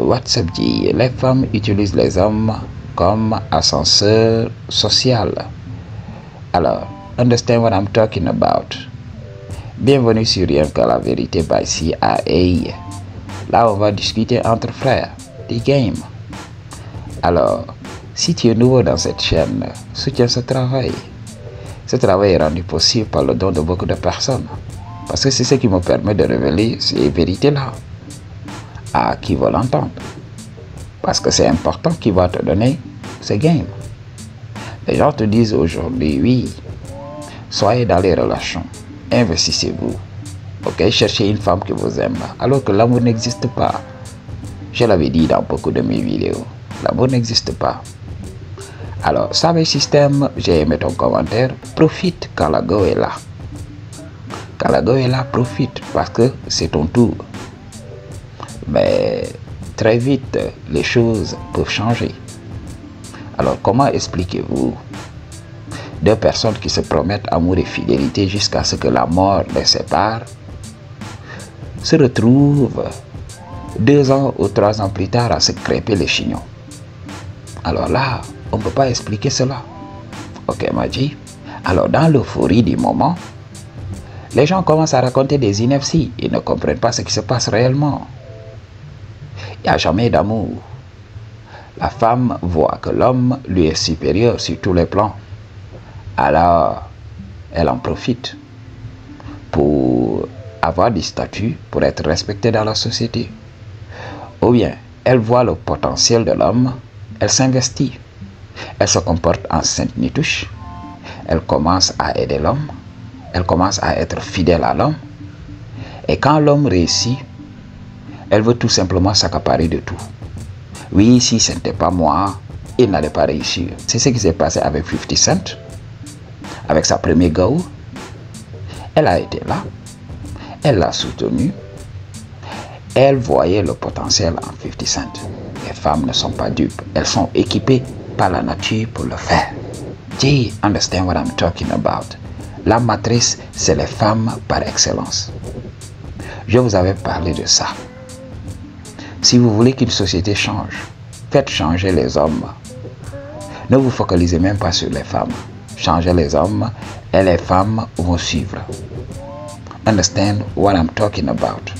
what dit, les femmes utilisent les hommes comme ascenseur social. Alors, understand what I'm talking about. Bienvenue sur Rien que la vérité by CIA. Là, on va discuter entre frères, des games. Alors, si tu es nouveau dans cette chaîne, soutiens ce travail. Ce travail est rendu possible par le don de beaucoup de personnes. Parce que c'est ce qui me permet de révéler ces vérités-là à qui veut l'entendre. Parce que c'est important qui va te donner ce game. Les gens te disent aujourd'hui, oui, soyez dans les relations, investissez-vous. Ok, cherchez une femme qui vous aime, alors que l'amour n'existe pas. Je l'avais dit dans beaucoup de mes vidéos, l'amour n'existe pas. Alors, Savage System, j'ai aimé ton commentaire, profite quand la go est là. Quand la go est là, profite, parce que c'est ton tour. Mais très vite, les choses peuvent changer. Alors, comment expliquez-vous deux personnes qui se promettent amour et fidélité jusqu'à ce que la mort les sépare, se retrouvent 2 ans ou 3 ans plus tard à se crêper les chignons? Alors là, on ne peut pas expliquer cela. Ok, Maji. Alors, dans l'euphorie du moment, les gens commencent à raconter des inepties. Ils ne comprennent pas ce qui se passe réellement. Il n'y a jamais d'amour. La femme voit que l'homme lui est supérieur sur tous les plans. Alors, elle en profite pour avoir du statut, pour être respectée dans la société. Ou bien, elle voit le potentiel de l'homme, elle s'investit. Elle se comporte en sainte nitouche. Elle commence à aider l'homme. Elle commence à être fidèle à l'homme. Et quand l'homme réussit, elle veut tout simplement s'accaparer de tout. Oui, si ce n'était pas moi, il n'allait pas réussir. C'est ce qui s'est passé avec 50 Cent, avec sa première go. Elle a été là. Elle l'a soutenu. Elle voyait le potentiel en 50 Cent. Les femmes ne sont pas dupes. Elles sont équipées par la nature pour le faire. Do you understand what I'm talking about? La matrice, c'est les femmes par excellence. Je vous avais parlé de ça. Si vous voulez qu'une société change, faites changer les hommes. Ne vous focalisez même pas sur les femmes. Changez les hommes et les femmes vont suivre. Understand what I'm talking about?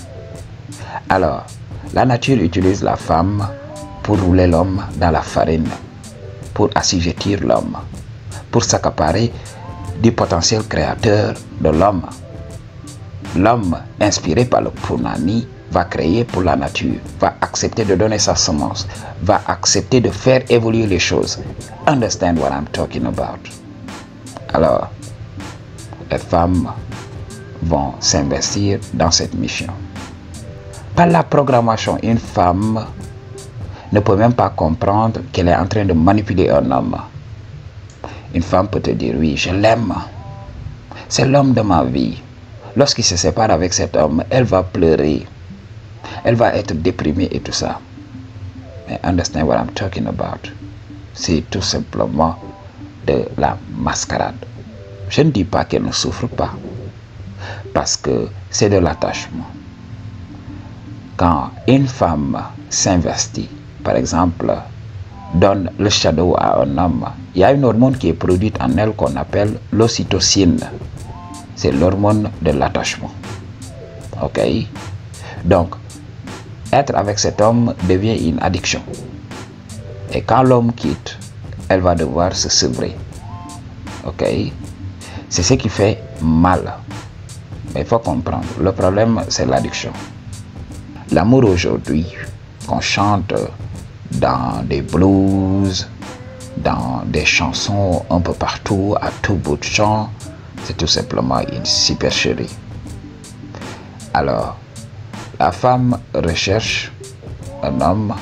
Alors, la nature utilise la femme pour rouler l'homme dans la farine, pour assujettir l'homme, pour s'accaparer du potentiel créateur de l'homme. L'homme, inspiré par le Punani, va créer pour la nature, va accepter de donner sa semence, va accepter de faire évoluer les choses. Understand what I'm talking about? Alors, les femmes vont s'investir dans cette mission. Par la programmation, une femme ne peut même pas comprendre qu'elle est en train de manipuler un homme. Une femme peut te dire, oui, je l'aime. C'est l'homme de ma vie. Lorsqu'il se sépare avec cet homme, elle va pleurer. Elle va être déprimée et tout ça. Mais understand what I'm talking about? C'est tout simplement de la mascarade. Je ne dis pas qu'elle ne souffre pas. Parce que c'est de l'attachement. Quand une femme s'investit, par exemple, donne le shadow à un homme, il y a une hormone qui est produite en elle qu'on appelle l'ocytocine. C'est l'hormone de l'attachement. Ok? Donc, être avec cet homme devient une addiction. Et quand l'homme quitte, elle va devoir se sevrer. Ok? C'est ce qui fait mal. Mais il faut comprendre, le problème, c'est l'addiction. L'amour aujourd'hui, qu'on chante dans des blues, dans des chansons un peu partout, à tout bout de champ, c'est tout simplement une supercherie. Alors, la femme recherche un homme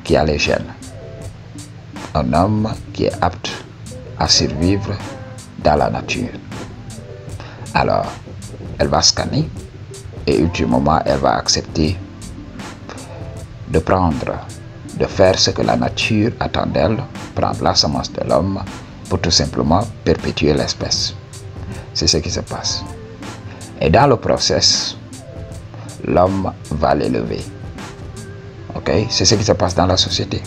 qui a les gènes, un homme qui est apte à survivre dans la nature. Alors, elle va scanner et ultimement, elle va accepter de faire ce que la nature attend d'elle, prendre la semence de l'homme pour tout simplement perpétuer l'espèce. C'est ce qui se passe. Et dans le process, l'homme va l'élever. Ok, c'est ce qui se passe dans la société.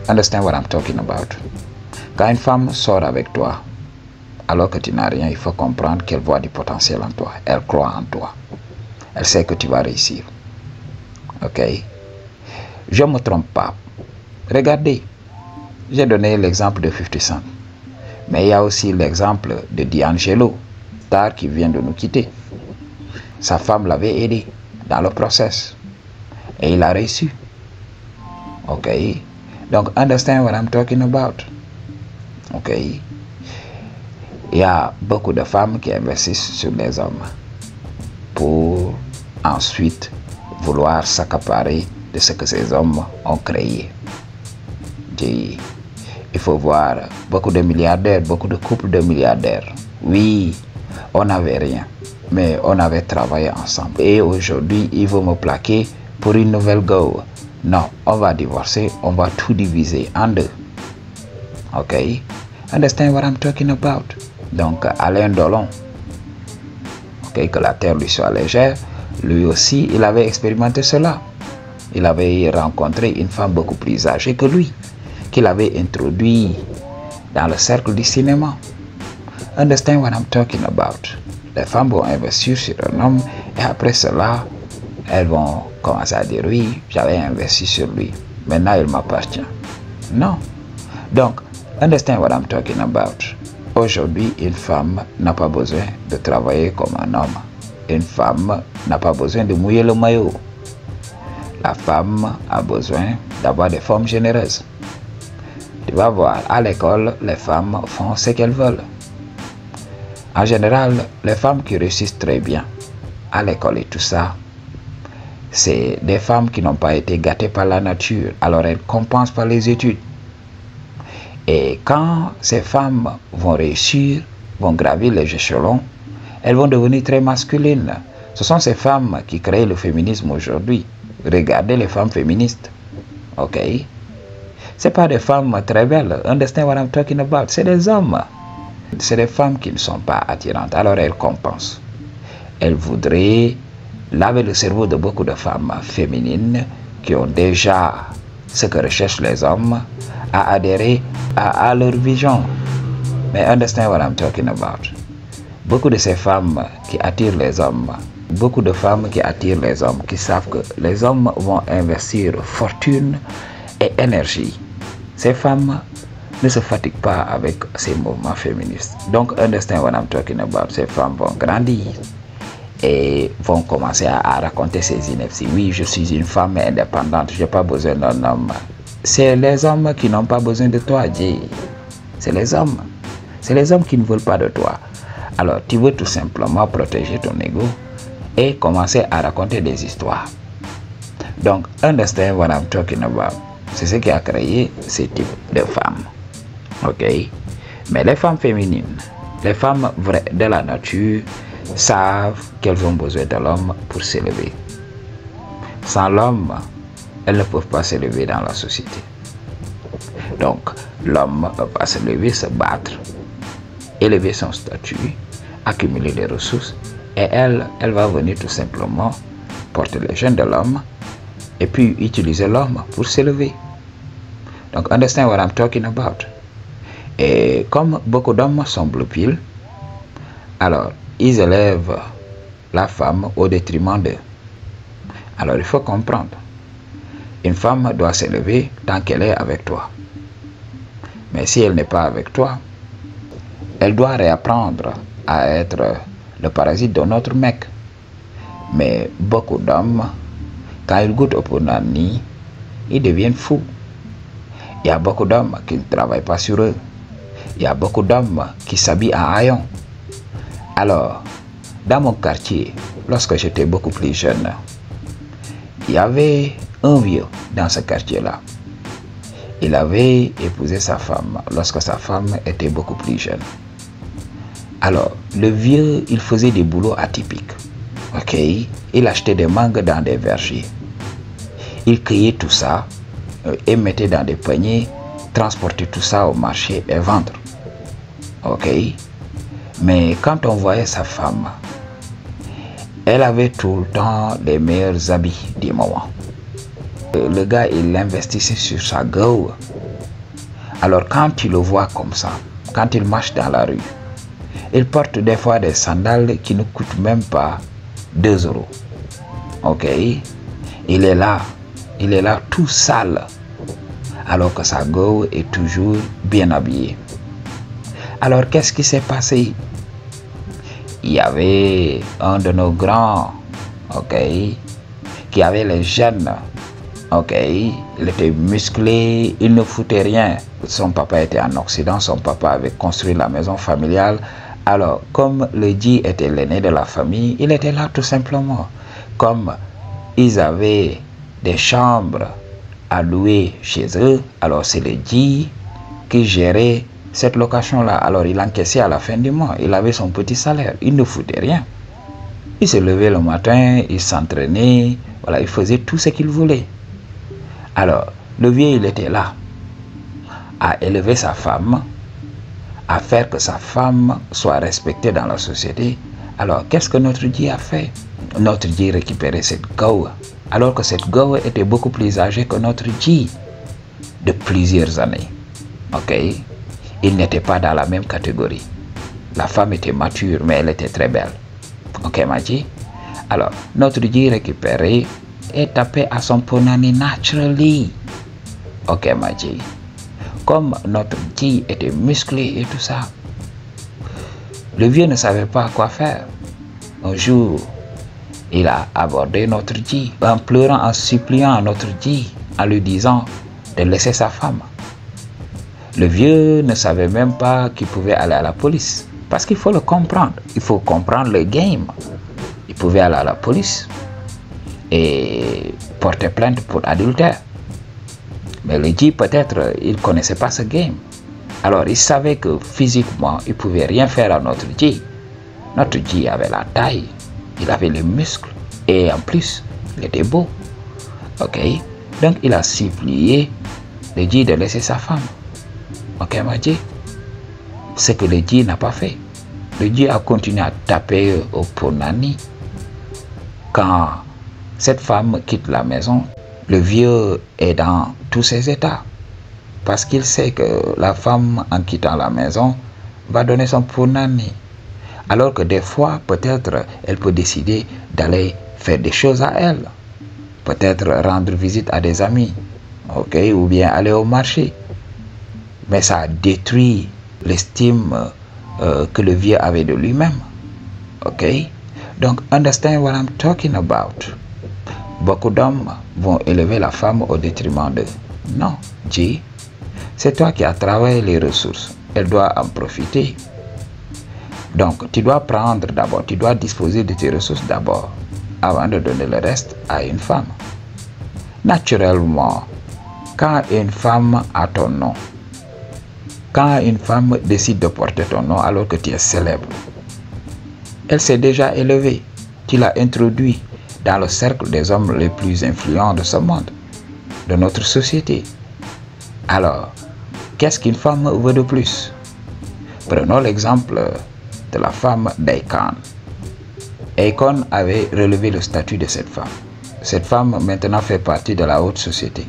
Understand what I'm talking about? Quand une femme sort avec toi, alors que tu n'as rien, il faut comprendre qu'elle voit du potentiel en toi. Elle croit en toi. Elle sait que tu vas réussir. Ok? Je ne me trompe pas. Regardez, j'ai donné l'exemple de 50 Cent. Mais il y a aussi l'exemple de D'Angelo, star qui vient de nous quitter. Sa femme l'avait aidé dans le process. Et il a réussi. Ok? Donc, understand what I'm talking about. Ok? Il y a beaucoup de femmes qui investissent sur les hommes pour ensuite vouloir s'accaparer de ce que ces hommes ont créé. Il faut voir beaucoup de milliardaires, beaucoup de couples de milliardaires. Oui, on n'avait rien, mais on avait travaillé ensemble. Et aujourd'hui, ils vont me plaquer pour une nouvelle go. Non, on va divorcer, on va tout diviser en deux. Ok? Understand what I'm talking about? Donc, Alain Delon, ok, que la terre lui soit légère, lui aussi, il avait expérimenté cela. Il avait rencontré une femme beaucoup plus âgée que lui, qu'il avait introduit dans le cercle du cinéma. Understand what I'm talking about? Les femmes vont investir sur un homme et après cela, elles vont commencer à dire oui, j'avais investi sur lui, maintenant il m'appartient. Non. Donc, understand what I'm talking about? Aujourd'hui, une femme n'a pas besoin de travailler comme un homme. Une femme n'a pas besoin de mouiller le maillot. La femme a besoin d'avoir des formes généreuses. Tu vas voir, à l'école, les femmes font ce qu'elles veulent. En général, les femmes qui réussissent très bien à l'école et tout ça, c'est des femmes qui n'ont pas été gâtées par la nature. Alors elles compensent par les études. Et quand ces femmes vont réussir, vont gravir les échelons, elles vont devenir très masculines. Ce sont ces femmes qui créent le féminisme aujourd'hui. Regardez les femmes féministes. Ok? Ce pas des femmes très belles. Understand what I'm talking about? C'est des hommes. C'est des femmes qui ne sont pas attirantes. Alors elles compensent. Elles voudraient laver le cerveau de beaucoup de femmes féminines qui ont déjà ce que recherchent les hommes à adhérer à leur vision. Mais understand what I'm talking about? Beaucoup de ces femmes qui attirent les hommes, beaucoup de femmes qui attirent les hommes, qui savent que les hommes vont investir fortune et énergie. Ces femmes ne se fatiguent pas avec ces mouvements féministes. Donc, understand what I'm talking about? Ces femmes vont grandir et vont commencer à raconter ces inepties. Oui, je suis une femme indépendante, je n'ai pas besoin d'un homme. C'est les hommes qui n'ont pas besoin de toi, Jay. C'est les hommes. C'est les hommes qui ne veulent pas de toi. Alors, tu veux tout simplement protéger ton ego et commencer à raconter des histoires. Donc, understand what I'm talking about? C'est ce qui a créé ce type de femmes. Ok? Mais les femmes féminines, les femmes vraies de la nature, savent qu'elles ont besoin de l'homme pour s'élever. Sans l'homme, elles ne peuvent pas s'élever dans la société. Donc, l'homme va se lever, se battre, élever son statut, accumuler des ressources, et elle va venir tout simplement porter les gènes de l'homme et puis utiliser l'homme pour s'élever. Donc, understand what I'm talking about? Et comme beaucoup d'hommes sont blue pill, alors ils élèvent la femme au détriment d'eux. Alors, il faut comprendre. Une femme doit s'élever tant qu'elle est avec toi. Mais si elle n'est pas avec toi, elle doit réapprendre à être le parasite d'un autre mec. Mais beaucoup d'hommes, quand ils goûtent au punani, ils deviennent fous. Il y a beaucoup d'hommes qui ne travaillent pas sur eux. Il y a beaucoup d'hommes qui s'habillent en haillons. Alors, dans mon quartier, lorsque j'étais beaucoup plus jeune, il y avait un vieux dans ce quartier-là. Il avait épousé sa femme lorsque sa femme était beaucoup plus jeune. Alors, le vieux, il faisait des boulots atypiques. Ok? Il achetait des mangues dans des vergers. Il cueillait tout ça et mettait dans des paniers, transportait tout ça au marché et vendre. Ok? Mais quand on voyait sa femme, elle avait tout le temps les meilleurs habits du moment. le gars, il investissait sur sa go. Alors quand tu le vois comme ça, quand il marche dans la rue, il porte des fois des sandales qui ne coûtent même pas 2 euros. Ok? Il est là tout sale, alors que sa go est toujours bien habillée. Alors qu'est-ce qui s'est passé? Il y avait un de nos grands, ok, qui avait les gènes, ok, il était musclé, il ne foutait rien. Son papa était en Occident, son papa avait construit la maison familiale. Alors, comme le G était l'aîné de la famille, il était là tout simplement. Comme ils avaient des chambres à louer chez eux, alors c'est le G qui gérait cette location-là. Alors, il encaissait à la fin du mois, il avait son petit salaire, il ne foutait rien. Il se levait le matin, il s'entraînait, voilà, il faisait tout ce qu'il voulait. Alors, le vieux, il était là, à élever sa femme, à faire que sa femme soit respectée dans la société. Alors, qu'est-ce que notre Dieu a fait? Notre Dieu récupérait cette go, alors que cette go était beaucoup plus âgée que notre Dieu, de plusieurs années. Ok? Il n'était pas dans la même catégorie. La femme était mature, mais elle était très belle. Ok, Maji? Alors, notre Dieu récupérait et tapait à son ponani naturally. Ok, Maji? Comme notre Dieu était musclé et tout ça, le vieux ne savait pas quoi faire. Un jour, il a abordé notre Dieu en pleurant, en suppliant à notre Dieu, en lui disant de laisser sa femme. Le vieux ne savait même pas qu'il pouvait aller à la police. Parce qu'il faut le comprendre. Il faut comprendre le game. Il pouvait aller à la police et porter plainte pour adultère. Mais le G, peut-être, il ne connaissait pas ce game. Alors, il savait que physiquement, il ne pouvait rien faire à notre G. Notre G avait la taille, il avait les muscles, et en plus, il était beau. Ok? Donc, il a supplié le G de laisser sa femme. Ok, ma G? Ce que le G n'a pas fait. Le G a continué à taper au ponani. Quand cette femme quitte la maison, le vieux est dans tous ses états. Parce qu'il sait que la femme, en quittant la maison, va donner son ponani. Alors que des fois, peut-être, elle peut décider d'aller faire des choses à elle. Peut-être rendre visite à des amis. Ok? Ou bien aller au marché. Mais ça détruit l'estime que le vieux avait de lui-même. Ok? Donc, understand what I'm talking about. Beaucoup d'hommes vont élever la femme au détriment d'eux. Non, G, c'est toi qui as travaillé les ressources. Elle doit en profiter. Donc, tu dois prendre d'abord, tu dois disposer de tes ressources d'abord, avant de donner le reste à une femme. Naturellement, quand une femme a ton nom, quand une femme décide de porter ton nom alors que tu es célèbre, elle s'est déjà élevée. Tu l'as introduit dans le cercle des hommes les plus influents de ce monde, de notre société. Alors, qu'est-ce qu'une femme veut de plus? Prenons l'exemple de la femme d'Akon. Akon avait relevé le statut de cette femme. Cette femme maintenant fait partie de la haute société.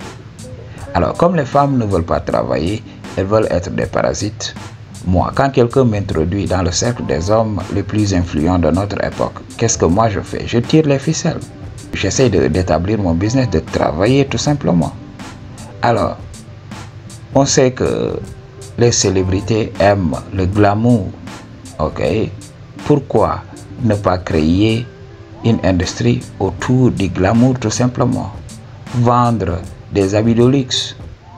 Alors, comme les femmes ne veulent pas travailler, elles veulent être des parasites. Moi, quand quelqu'un m'introduit dans le cercle des hommes les plus influents de notre époque, qu'est-ce que moi je fais? Je tire les ficelles. J'essaie d'établir mon business, de travailler tout simplement. Alors, on sait que les célébrités aiment le glamour. Ok? Pourquoi ne pas créer une industrie autour du glamour tout simplement? Vendre des habits de luxe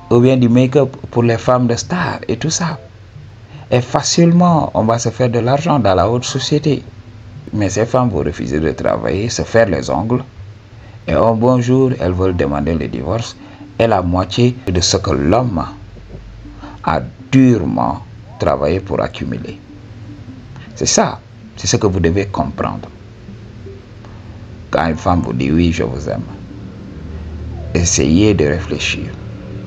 ou bien du make-up pour les femmes de stars et tout ça. Et facilement, on va se faire de l'argent dans la haute société. Mais ces femmes vont refuser de travailler, se faire les ongles. Et un bon jour, elles veulent demander le divorce. Et la moitié de ce que l'homme a durement travaillé pour accumuler. C'est ça. C'est ce que vous devez comprendre. Quand une femme vous dit oui, je vous aime, essayez de réfléchir.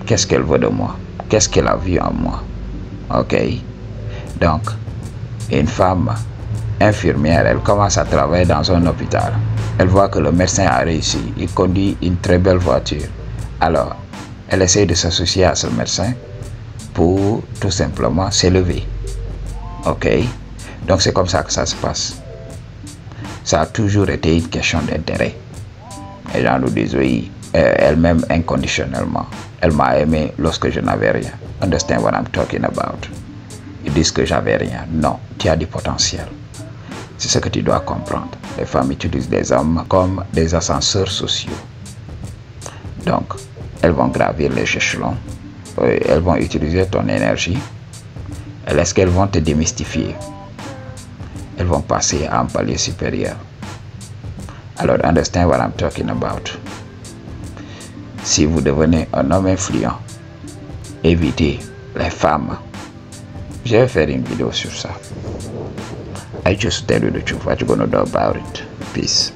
Qu'est-ce qu'elle veut de moi? Qu'est-ce qu'elle a vu en moi? Ok? Donc, une femme infirmière, elle commence à travailler dans un hôpital. Elle voit que le médecin a réussi. Il conduit une très belle voiture. Alors, elle essaie de s'associer à ce médecin pour tout simplement s'élever. Ok? Donc c'est comme ça que ça se passe. Ça a toujours été une question d'intérêt. Les gens nous disent oui, elle-même inconditionnellement. Elle m'a aimé lorsque je n'avais rien. Understand what I'm talking about? Ils disent que j'avais rien. Non, tu as du potentiel. C'est ce que tu dois comprendre. Les femmes utilisent les hommes comme des ascenseurs sociaux. Donc, elles vont gravir les échelons. Elles vont utiliser ton énergie. Est-ce qu'elles vont te démystifier? Elles vont passer à un palier supérieur. Alors, understand what I'm talking about. Si vous devenez un homme influent, évitez les femmes. Je vais faire une vidéo sur ça. I just tell you the truth. What you gonna do about it? Peace.